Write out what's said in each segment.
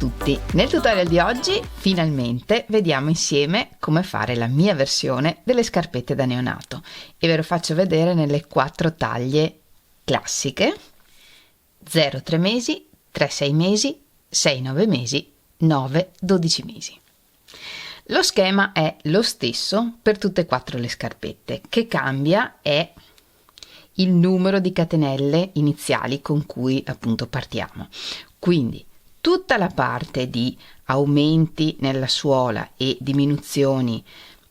tutti! Nel tutorial di oggi finalmente vediamo insieme come fare la mia versione delle scarpette da neonato e ve lo faccio vedere nelle 4 taglie classiche: 0-3 mesi, 3-6 mesi, 6-9 mesi, 9-12 mesi. Lo schema è lo stesso per tutte e 4 le scarpette. Che cambia è il numero di catenelle iniziali con cui appunto partiamo. Quindi tutta la parte di aumenti nella suola e diminuzioni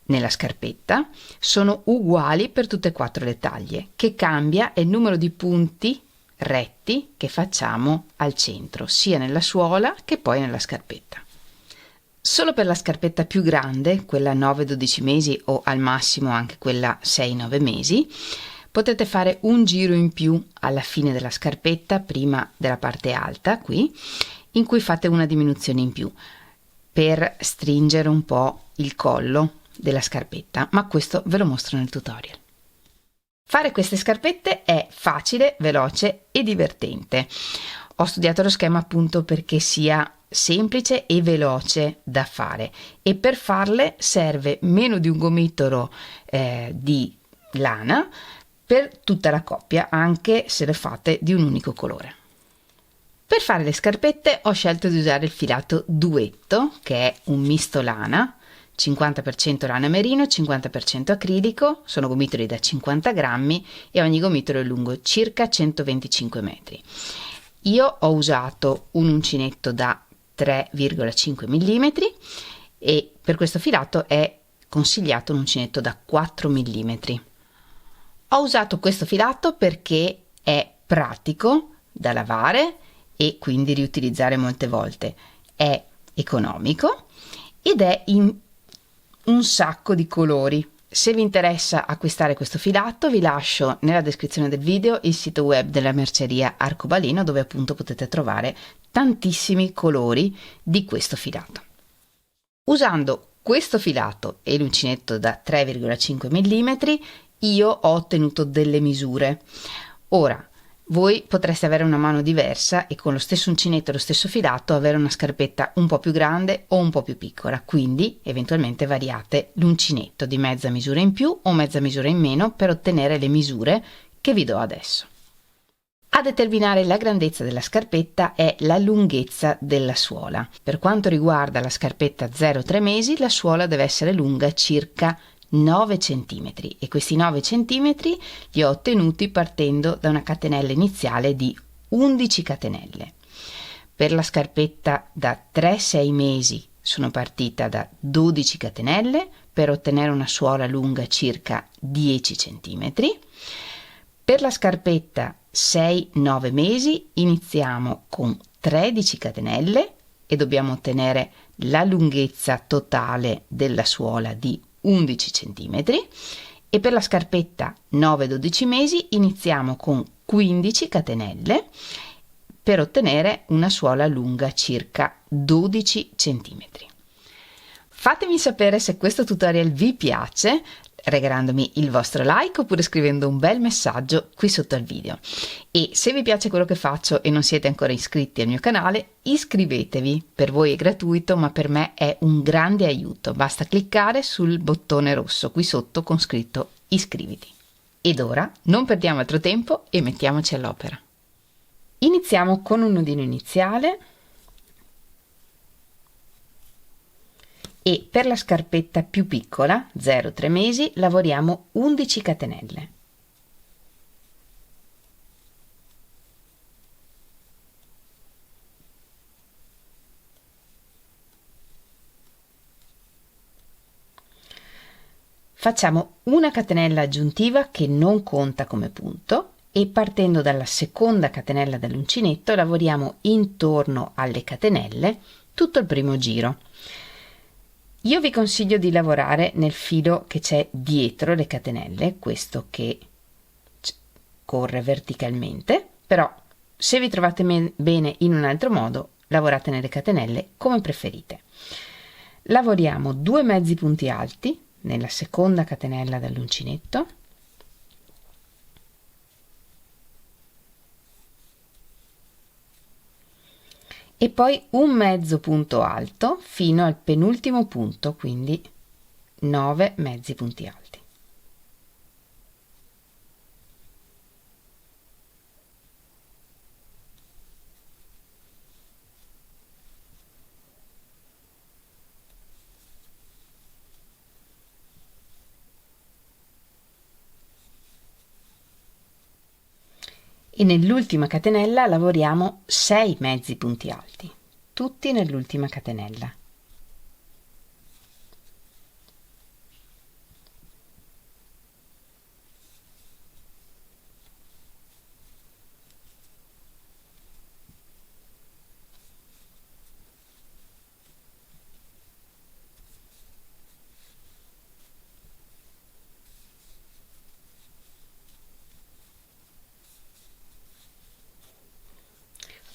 nella scarpetta sono uguali per tutte e 4 le taglie. Che cambia è il numero di punti retti che facciamo al centro, sia nella suola che poi nella scarpetta. Solo per la scarpetta più grande, quella 9-12 mesi o al massimo anche quella 6-9 mesi, potete fare un giro in più alla fine della scarpetta, prima della parte alta qui, in cui fate una diminuzione in più per stringere un po' il collo della scarpetta, ma questo ve lo mostro nel tutorial. Fare queste scarpette è facile, veloce e divertente. Ho studiato lo schema appunto perché sia semplice e veloce da fare, e per farle serve meno di un gomitolo di lana per tutta la coppia, anche se le fate di un unico colore. Per fare le scarpette ho scelto di usare il filato duetto, che è un misto lana, 50% lana merino, 50% acrilico, sono gomitoli da 50 grammi e ogni gomitolo è lungo circa 125 metri. Io ho usato un uncinetto da 3,5 mm e per questo filato è consigliato un uncinetto da 4 mm. Ho usato questo filato perché è pratico da lavare e quindi riutilizzare molte volte, è economico ed è in un sacco di colori. Se vi interessa acquistare questo filato, vi lascio nella descrizione del video il sito web della merceria Arcobaleno, dove appunto potete trovare tantissimi colori di questo filato. Usando questo filato e l'uncinetto da 3,5 mm io ho ottenuto delle misure. Ora voi potreste avere una mano diversa e con lo stesso uncinetto e lo stesso filato avere una scarpetta un po' più grande o un po' più piccola, quindi eventualmente variate l'uncinetto di mezza misura in più o mezza misura in meno per ottenere le misure che vi do adesso. A determinare la grandezza della scarpetta è la lunghezza della suola. Per quanto riguarda la scarpetta 0-3 mesi, la suola deve essere lunga circa 9 cm e questi 9 cm li ho ottenuti partendo da una catenella iniziale di 11 catenelle. Per la scarpetta da 3-6 mesi sono partita da 12 catenelle per ottenere una suola lunga circa 10 cm. Per la scarpetta 6-9 mesi iniziamo con 13 catenelle e dobbiamo ottenere la lunghezza totale della suola di 11 cm, e per la scarpetta 9-12 mesi iniziamo con 15 catenelle per ottenere una suola lunga circa 12 cm. Fatemi sapere se questo tutorial vi piace regalandomi il vostro like oppure scrivendo un bel messaggio qui sotto al video, e se vi piace quello che faccio e non siete ancora iscritti al mio canale, iscrivetevi. Per voi è gratuito, ma per me è un grande aiuto. Basta cliccare sul bottone rosso qui sotto con scritto iscriviti. Ed ora non perdiamo altro tempo e mettiamoci all'opera. Iniziamo con un nodino iniziale e per la scarpetta più piccola 0-3 mesi lavoriamo 11 catenelle. Facciamo una catenella aggiuntiva che non conta come punto e partendo dalla seconda catenella dell'uncinetto lavoriamo intorno alle catenelle tutto il primo giro. Io vi consiglio di lavorare nel filo che c'è dietro le catenelle, questo che corre verticalmente, però se vi trovate bene in un altro modo, lavorate nelle catenelle come preferite. Lavoriamo 2 mezzi punti alti nella seconda catenella dell'uncinetto e poi un mezzo punto alto fino al penultimo punto, quindi 9 mezzi punti alti. E nell'ultima catenella lavoriamo 6 mezzi punti alti, tutti nell'ultima catenella.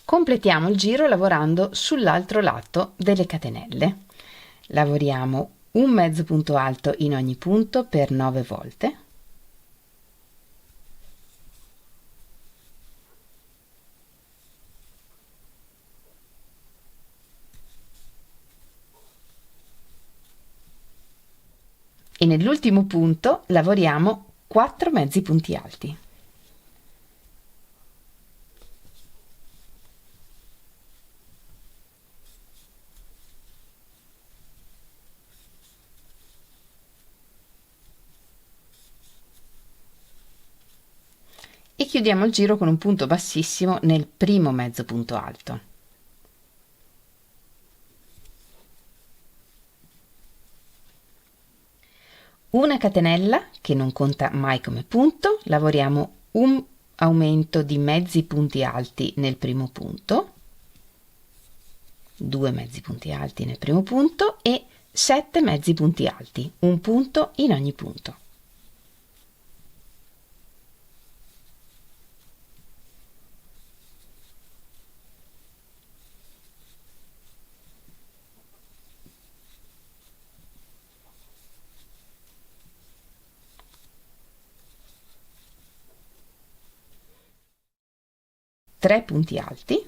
Completiamo il giro lavorando sull'altro lato delle catenelle. Lavoriamo un mezzo punto alto in ogni punto per 9 volte. E nell'ultimo punto lavoriamo 4 mezzi punti alti. E chiudiamo il giro con un punto bassissimo nel primo mezzo punto alto. Una catenella che non conta mai come punto, lavoriamo un aumento di mezzi punti alti nel primo punto, 2 mezzi punti alti nel primo punto e 7 mezzi punti alti, un punto in ogni punto. Tre punti alti,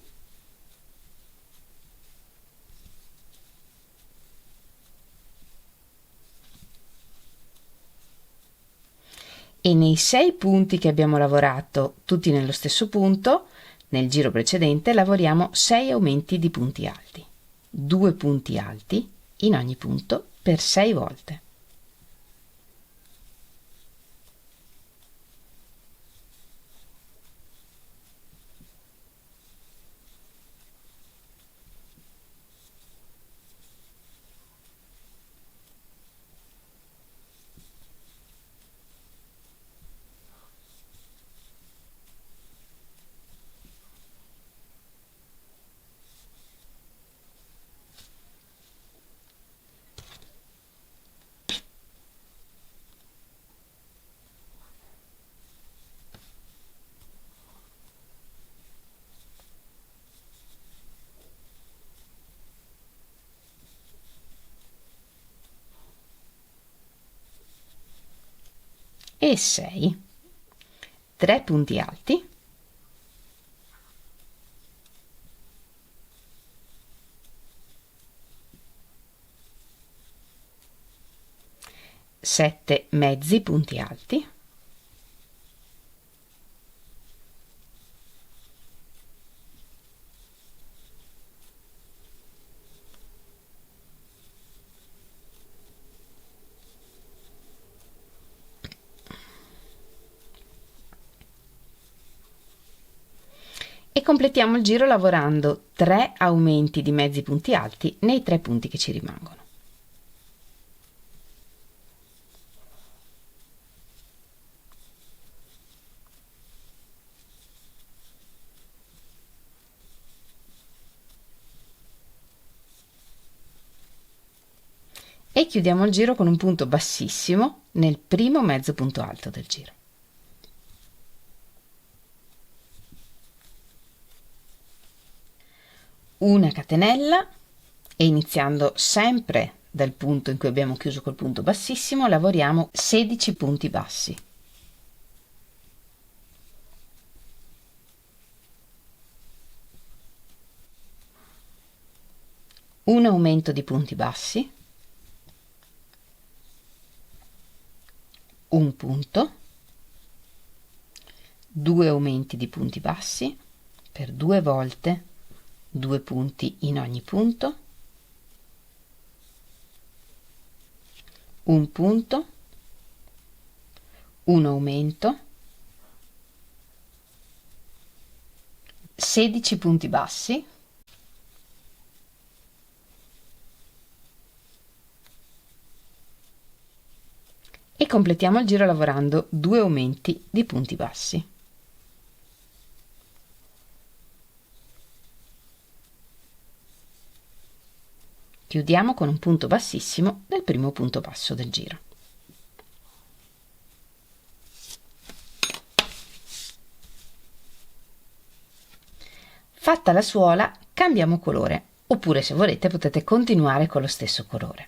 e nei 6 punti che abbiamo lavorato tutti nello stesso punto, nel giro precedente lavoriamo 6 aumenti di punti alti, 2 punti alti in ogni punto per 6 volte. E 6, 3 punti alti, sette mezzi punti alti, e completiamo il giro lavorando 3 aumenti di mezzi punti alti nei 3 punti che ci rimangono. E chiudiamo il giro con un punto bassissimo nel primo mezzo punto alto del giro. Una catenella e iniziando sempre dal punto in cui abbiamo chiuso col punto bassissimo lavoriamo 16 punti bassi. un aumento di punti bassi, un punto, 2 aumenti di punti bassi per 2 volte 2 punti in ogni punto, un punto, un aumento, 16 punti bassi, e completiamo il giro lavorando 2 aumenti di punti bassi. Chiudiamo con un punto bassissimo nel primo punto basso del giro. Fatta la suola, cambiamo colore, oppure se volete potete continuare con lo stesso colore.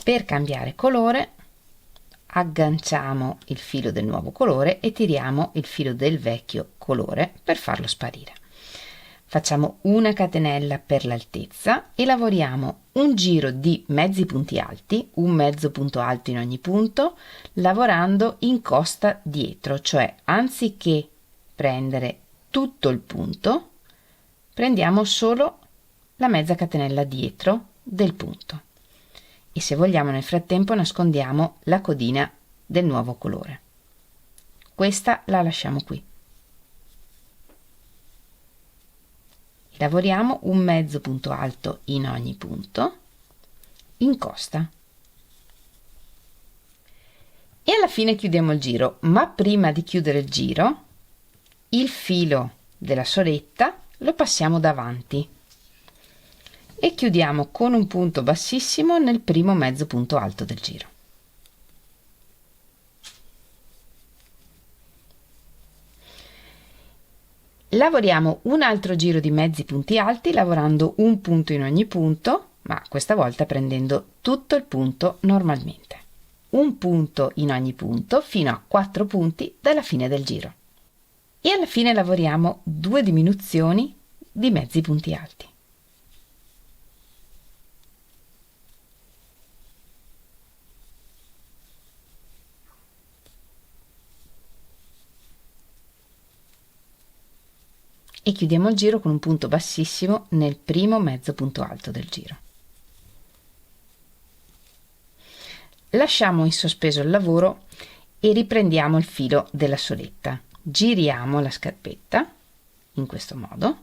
Per cambiare colore agganciamo il filo del nuovo colore e tiriamo il filo del vecchio colore per farlo sparire. Facciamo una catenella per l'altezza e lavoriamo un giro di mezzi punti alti, un mezzo punto alto in ogni punto, lavorando in costa dietro, cioè anziché prendere tutto il punto, prendiamo solo la mezza catenella dietro del punto e se vogliamo nel frattempo nascondiamo la codina del nuovo colore. Questa la lasciamo qui. Lavoriamo un mezzo punto alto in ogni punto, in costa. E alla fine chiudiamo il giro, ma prima di chiudere il giro, il filo della soletta lo passiamo davanti e chiudiamo con un punto bassissimo nel primo mezzo punto alto del giro. Lavoriamo un altro giro di mezzi punti alti lavorando un punto in ogni punto, ma questa volta prendendo tutto il punto normalmente. Un punto in ogni punto fino a 4 punti dalla fine del giro. E alla fine lavoriamo 2 diminuzioni di mezzi punti alti. E chiudiamo il giro con un punto bassissimo nel primo mezzo punto alto del giro. Lasciamo in sospeso il lavoro e riprendiamo il filo della soletta. Giriamo la scarpetta in questo modo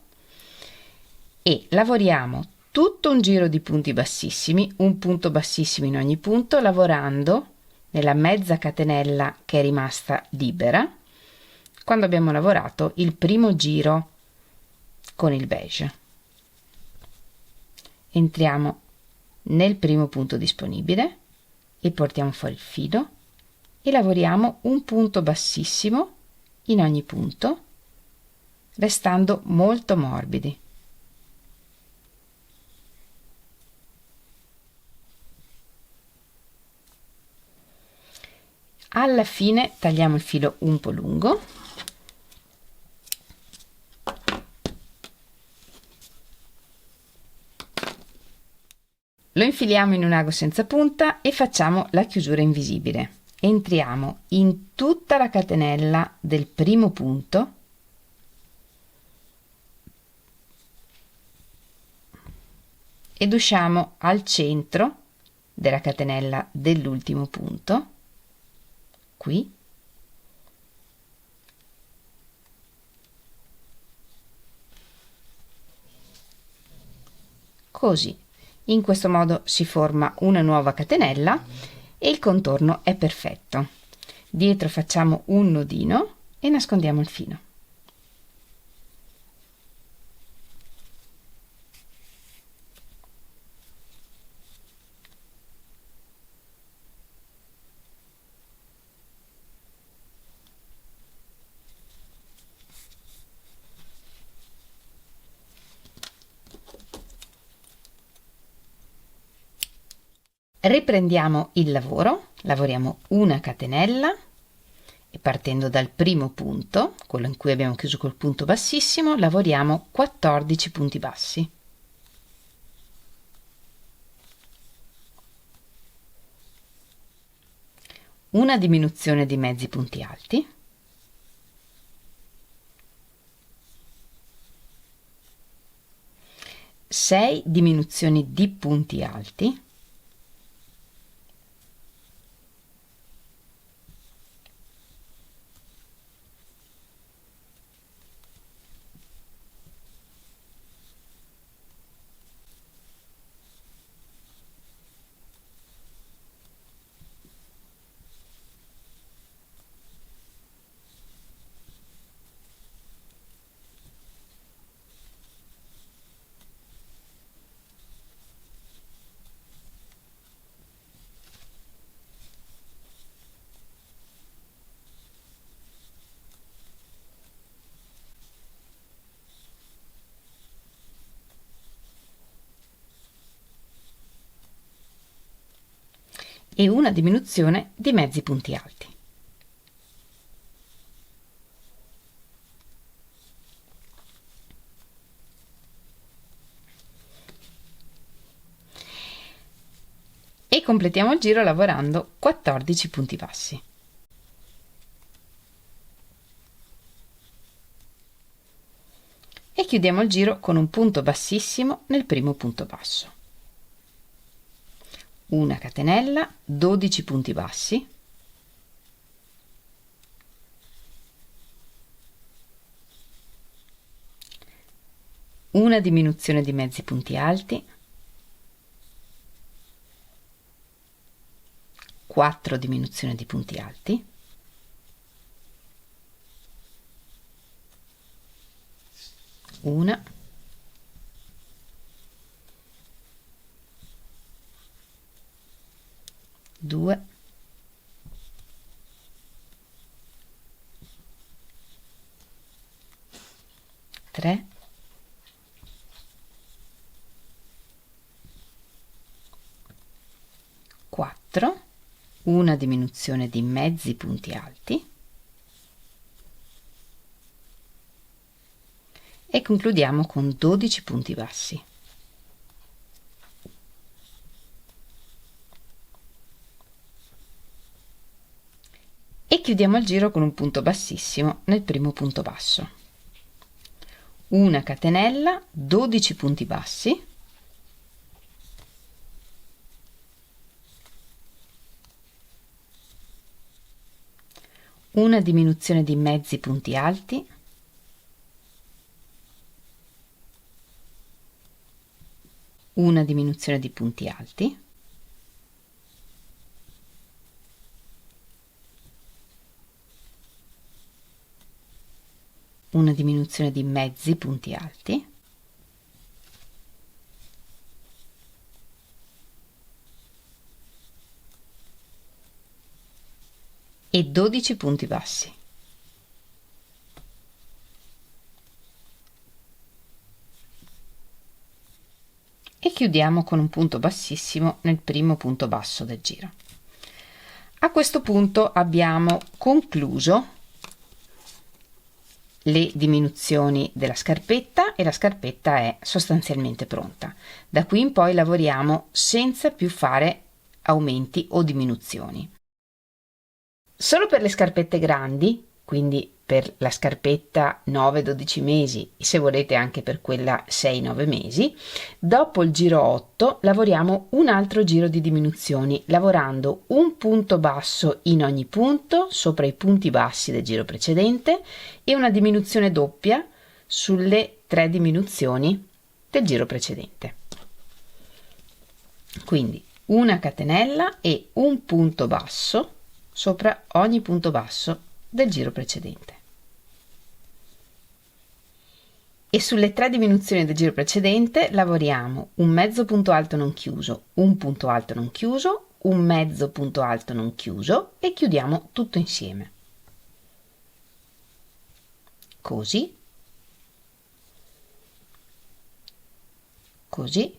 e lavoriamo tutto un giro di punti bassissimi, un punto bassissimo in ogni punto, lavorando nella mezza catenella che è rimasta libera quando abbiamo lavorato il primo giro con il beige. Entriamo nel primo punto disponibile e portiamo fuori il filo e lavoriamo un punto bassissimo in ogni punto, restando molto morbidi. Alla fine tagliamo il filo un po' lungo lo infiliamo in un ago senza punta e facciamo la chiusura invisibile. Entriamo in tutta la catenella del primo punto ed usciamo al centro della catenella dell'ultimo punto, qui, così. In questo modo si forma una nuova catenella e il contorno è perfetto. Dietro facciamo un nodino e nascondiamo il filo. Riprendiamo il lavoro, lavoriamo una catenella e partendo dal primo punto, quello in cui abbiamo chiuso col punto bassissimo, lavoriamo 14 punti bassi. una diminuzione di mezzi punti alti, sei diminuzioni di punti alti, e una diminuzione di mezzi punti alti. E completiamo il giro lavorando 14 punti bassi. E chiudiamo il giro con un punto bassissimo nel primo punto basso. Una catenella, 12 punti bassi, una diminuzione di mezzi punti alti, 4 diminuzioni di punti alti, una, due, tre, quattro, una diminuzione di mezzi punti alti e concludiamo con 12 punti bassi. E chiudiamo il giro con un punto bassissimo nel primo punto basso. Una catenella, 12 punti bassi, una diminuzione di mezzi punti alti, una diminuzione di punti alti, una diminuzione di mezzi punti alti, e 12 punti bassi. E chiudiamo con un punto bassissimo nel primo punto basso del giro. A questo punto abbiamo concluso le diminuzioni della scarpetta e la scarpetta è sostanzialmente pronta. Da qui in poi lavoriamo senza più fare aumenti o diminuzioni. Solo per le scarpette grandi, quindi per la scarpetta 9-12 mesi e se volete anche per quella 6-9 mesi, dopo il giro 8 lavoriamo un altro giro di diminuzioni, lavorando un punto basso in ogni punto sopra i punti bassi del giro precedente e una diminuzione doppia sulle 3 diminuzioni del giro precedente. Quindi una catenella e un punto basso sopra ogni punto basso del giro precedente. E sulle 3 diminuzioni del giro precedente lavoriamo un mezzo punto alto non chiuso, un punto alto non chiuso, un mezzo punto alto non chiuso e chiudiamo tutto insieme. Così, così,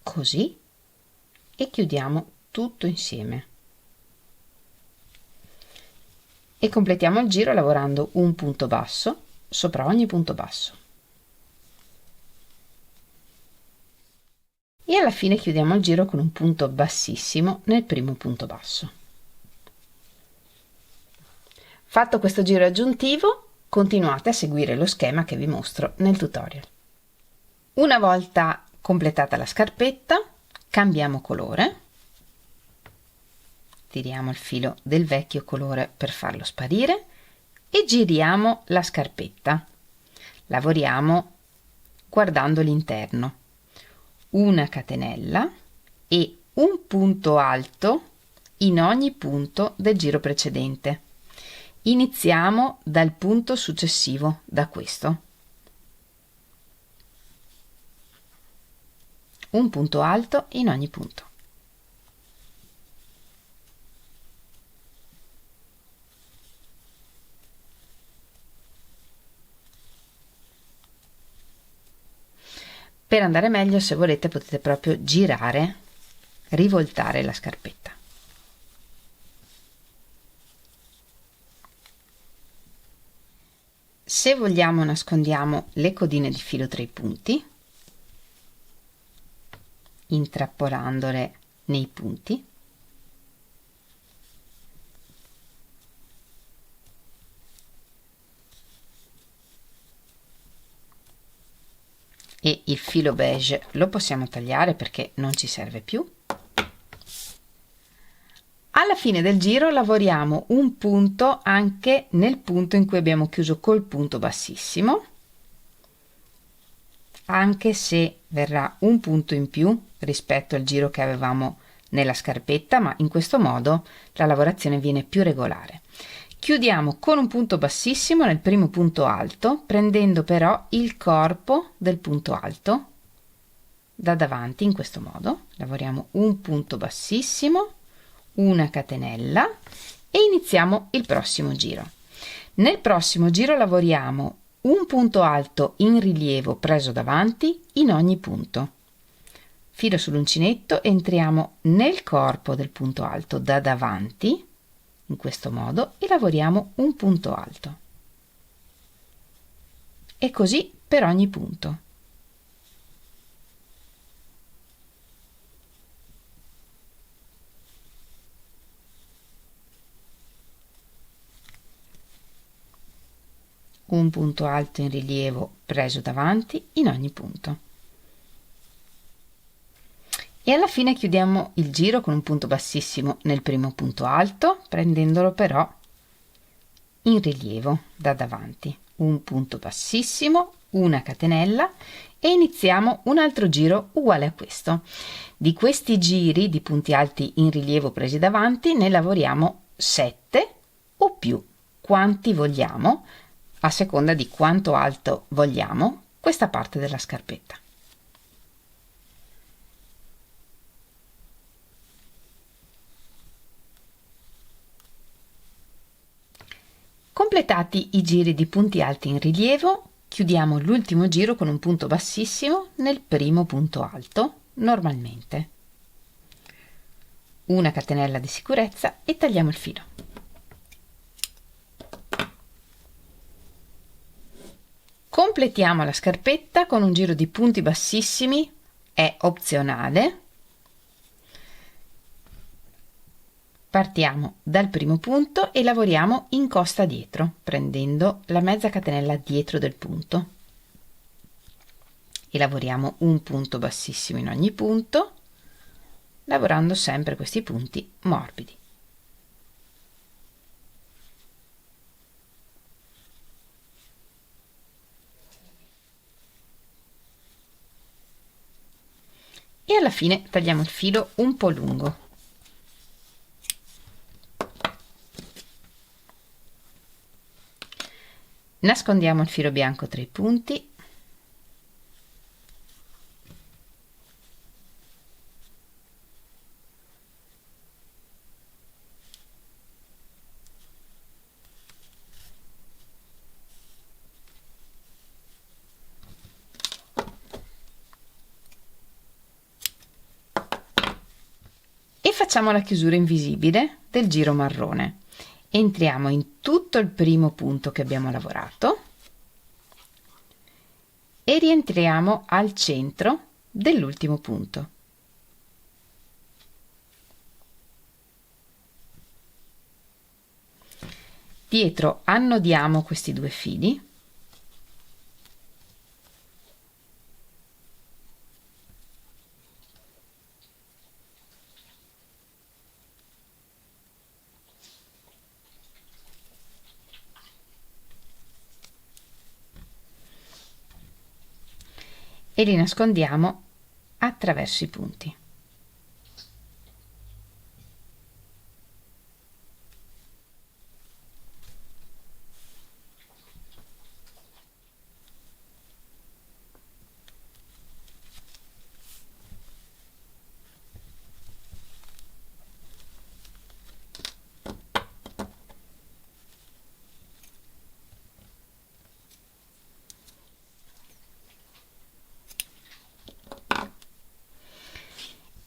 così e chiudiamo tutto insieme. E completiamo il giro lavorando un punto basso sopra ogni punto basso. e alla fine chiudiamo il giro con un punto bassissimo nel primo punto basso. Fatto questo giro aggiuntivo, continuate a seguire lo schema che vi mostro nel tutorial. Una volta completata la scarpetta, cambiamo colore, tiriamo il filo del vecchio colore per farlo sparire e giriamo la scarpetta. Lavoriamo guardando l'interno. Una catenella e un punto alto in ogni punto del giro precedente. Iniziamo dal punto successivo, da questo. Un punto alto in ogni punto. Per andare meglio, se volete, potete proprio girare, rivoltare la scarpetta. Se vogliamo, nascondiamo le codine di filo tra i punti, intrappolandole nei punti. E il filo beige lo possiamo tagliare perché non ci serve più. Alla fine del giro lavoriamo un punto anche nel punto in cui abbiamo chiuso col punto bassissimo, anche se verrà un punto in più rispetto al giro che avevamo nella scarpetta, ma in questo modo la lavorazione viene più regolare. Chiudiamo con un punto bassissimo nel primo punto alto, prendendo però il corpo del punto alto da davanti. In questo modo lavoriamo un punto bassissimo, una catenella e iniziamo il prossimo giro. Nel prossimo giro lavoriamo un punto alto in rilievo preso davanti in ogni punto. Filo sull'uncinetto, entriamo nel corpo del punto alto da davanti in questo modo e lavoriamo un punto alto. E così per ogni punto. Un punto alto in rilievo preso davanti in ogni punto. E alla fine chiudiamo il giro con un punto bassissimo nel primo punto alto, prendendolo però in rilievo da davanti. Un punto bassissimo, una catenella e iniziamo un altro giro uguale a questo. Di questi giri di punti alti in rilievo presi davanti ne lavoriamo 7 o più, quanti vogliamo, a seconda di quanto alto vogliamo questa parte della scarpetta. Completati i giri di punti alti in rilievo, chiudiamo l'ultimo giro con un punto bassissimo nel primo punto alto, normalmente. Una catenella di sicurezza e tagliamo il filo. Completiamo la scarpetta con un giro di punti bassissimi, è opzionale. Partiamo dal primo punto e lavoriamo in costa dietro, prendendo la mezza catenella dietro del punto. E lavoriamo un punto bassissimo in ogni punto, lavorando sempre questi punti morbidi. E alla fine tagliamo il filo un po' lungo. Nascondiamo il filo bianco tra i punti e facciamo la chiusura invisibile del giro marrone. Entriamo in tutto il primo punto che abbiamo lavorato e rientriamo al centro dell'ultimo punto. Dietro annodiamo questi due fili e li nascondiamo attraverso i punti.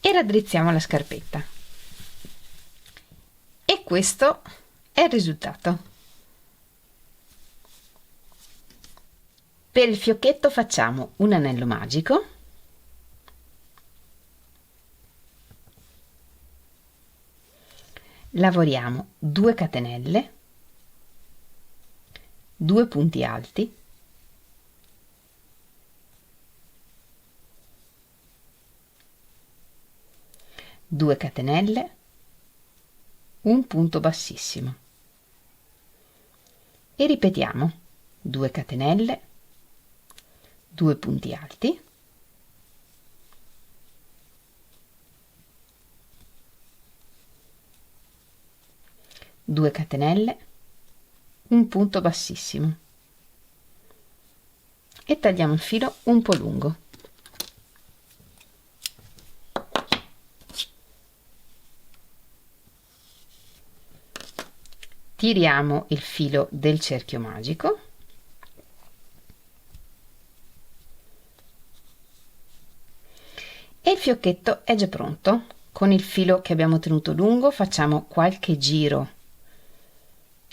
E raddrizziamo la scarpetta. E questo è il risultato. Per il fiocchetto facciamo un anello magico, lavoriamo 2 catenelle, 2 punti alti, due catenelle, un punto bassissimo e ripetiamo 2 catenelle, 2 punti alti, due catenelle, un punto bassissimo e tagliamo il filo un po' lungo. Tiriamo il filo del cerchio magico e il fiocchetto è già pronto. Con il filo che abbiamo tenuto lungo facciamo qualche giro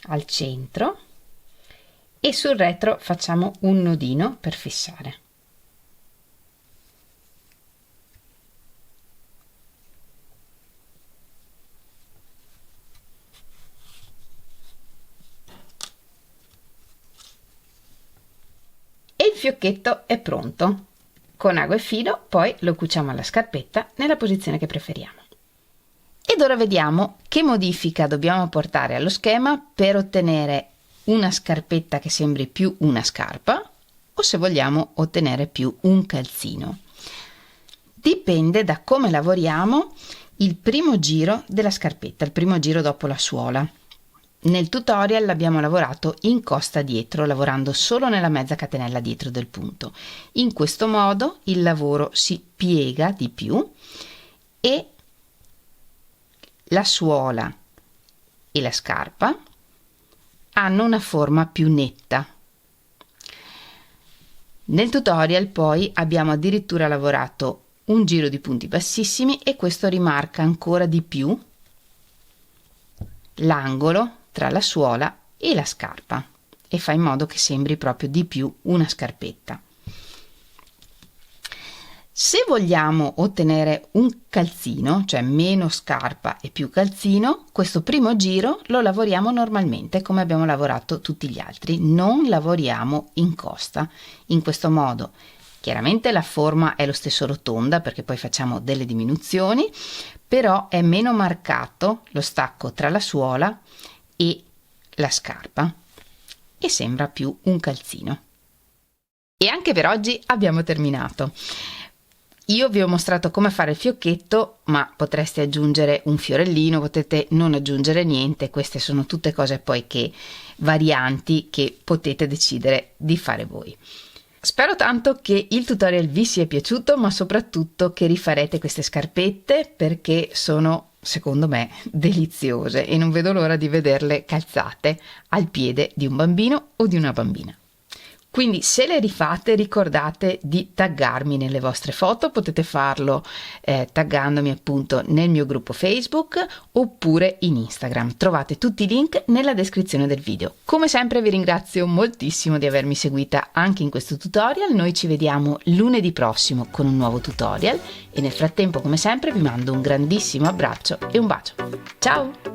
al centro e sul retro facciamo un nodino per fissare. E il fiocchetto è pronto. Con ago e filo poi lo cuciamo alla scarpetta nella posizione che preferiamo. Ed ora vediamo che modifica dobbiamo apportare allo schema per ottenere una scarpetta che sembri più una scarpa o se vogliamo ottenere più un calzino. Dipende da come lavoriamo il primo giro della scarpetta, il primo giro dopo la suola. Nel tutorial l'abbiamo lavorato in costa dietro, lavorando solo nella mezza catenella dietro del punto. In questo modo il lavoro si piega di più e la suola e la scarpa hanno una forma più netta. Nel tutorial poi abbiamo addirittura lavorato un giro di punti bassissimi e questo rimarca ancora di più l'angolo tra la suola e la scarpa e fa in modo che sembri proprio di più una scarpetta. Se vogliamo ottenere un calzino, cioè meno scarpa e più calzino, questo primo giro lo lavoriamo normalmente come abbiamo lavorato tutti gli altri, non lavoriamo in costa. In questo modo chiaramente la forma è lo stesso rotonda perché poi facciamo delle diminuzioni, però è meno marcato lo stacco tra la suola e la scarpa e sembra più un calzino. E anche per oggi abbiamo terminato. Io vi ho mostrato come fare il fiocchetto, ma potreste aggiungere un fiorellino, potete non aggiungere niente, queste sono tutte cose poi varianti che potete decidere di fare voi. Spero tanto che il tutorial vi sia piaciuto, ma soprattutto che rifarete queste scarpette perché sono, secondo me, deliziose e non vedo l'ora di vederle calzate al piede di un bambino o di una bambina. Quindi se le rifate ricordate di taggarmi nelle vostre foto, potete farlo taggandomi appunto nel mio gruppo Facebook oppure in Instagram. Trovate tutti i link nella descrizione del video. Come sempre vi ringrazio moltissimo di avermi seguita anche in questo tutorial. Noi ci vediamo lunedì prossimo con un nuovo tutorial e nel frattempo come sempre vi mando un grandissimo abbraccio e un bacio. Ciao!